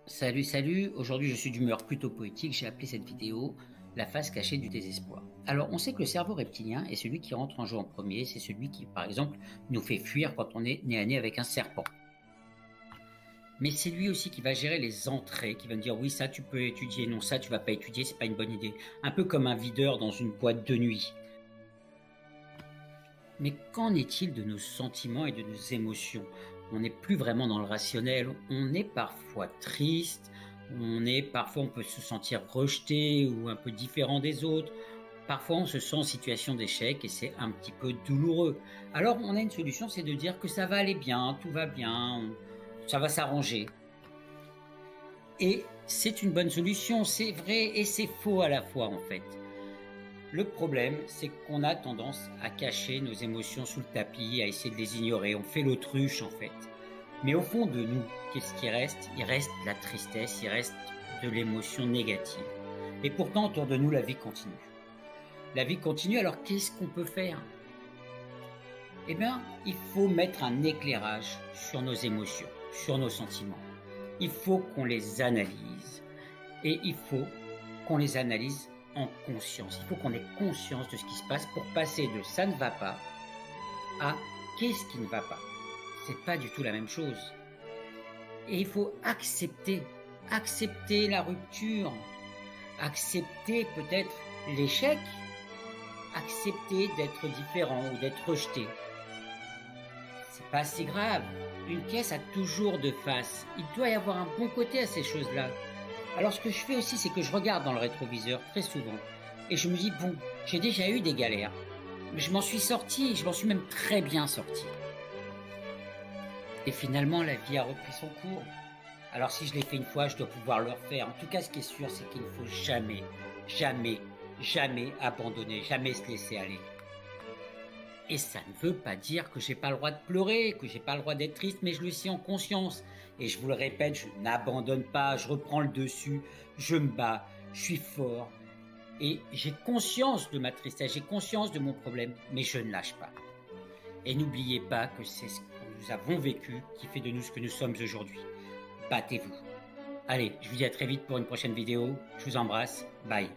Salut, salut, aujourd'hui je suis d'humeur plutôt poétique, j'ai appelé cette vidéo la face cachée du désespoir. Alors on sait que le cerveau reptilien est celui qui rentre en jeu en premier, c'est celui qui par exemple nous fait fuir quand on est nez à nez avec un serpent. Mais c'est lui aussi qui va gérer les entrées, qui va me dire oui ça tu peux étudier, non ça tu vas pas étudier, c'est pas une bonne idée. Un peu comme un videur dans une boîte de nuit. Mais qu'en est-il de nos sentiments et de nos émotions? On n'est plus vraiment dans le rationnel, on est parfois triste, parfois on peut se sentir rejeté ou un peu différent des autres, parfois on se sent en situation d'échec et c'est un petit peu douloureux. Alors on a une solution, c'est de dire que ça va aller bien, tout va bien, ça va s'arranger. Et c'est une bonne solution, c'est vrai et c'est faux à la fois en fait. Le problème, c'est qu'on a tendance à cacher nos émotions sous le tapis, à essayer de les ignorer. On fait l'autruche, en fait. Mais au fond de nous, qu'est-ce qui reste? Il reste de la tristesse, il reste de l'émotion négative. Et pourtant, autour de nous, la vie continue. La vie continue, alors qu'est-ce qu'on peut faire? Eh bien, il faut mettre un éclairage sur nos émotions, sur nos sentiments. Il faut qu'on les analyse. Et il faut qu'on les analyse en conscience. Il faut qu'on ait conscience de ce qui se passe pour passer de ça ne va pas à qu'est-ce qui ne va pas. C'est pas du tout la même chose. Et il faut accepter la rupture, accepter peut-être l'échec, accepter d'être différent ou d'être rejeté. C'est pas si grave. Une pièce a toujours deux faces. Il doit y avoir un bon côté à ces choses-là. Alors ce que je fais aussi, c'est que je regarde dans le rétroviseur très souvent et je me dis, bon, j'ai déjà eu des galères, mais je m'en suis sorti, je m'en suis même très bien sorti. Et finalement, la vie a repris son cours. Alors si je l'ai fait une fois, je dois pouvoir le refaire. En tout cas, ce qui est sûr, c'est qu'il ne faut jamais, jamais, jamais abandonner, jamais se laisser aller. Et ça ne veut pas dire que j'ai pas le droit de pleurer, que j'ai pas le droit d'être triste, mais je le sais en conscience. Et je vous le répète, je n'abandonne pas, je reprends le dessus, je me bats, je suis fort. Et j'ai conscience de ma tristesse, j'ai conscience de mon problème, mais je ne lâche pas. Et n'oubliez pas que c'est ce que nous avons vécu qui fait de nous ce que nous sommes aujourd'hui. Battez-vous. Allez, je vous dis à très vite pour une prochaine vidéo. Je vous embrasse. Bye.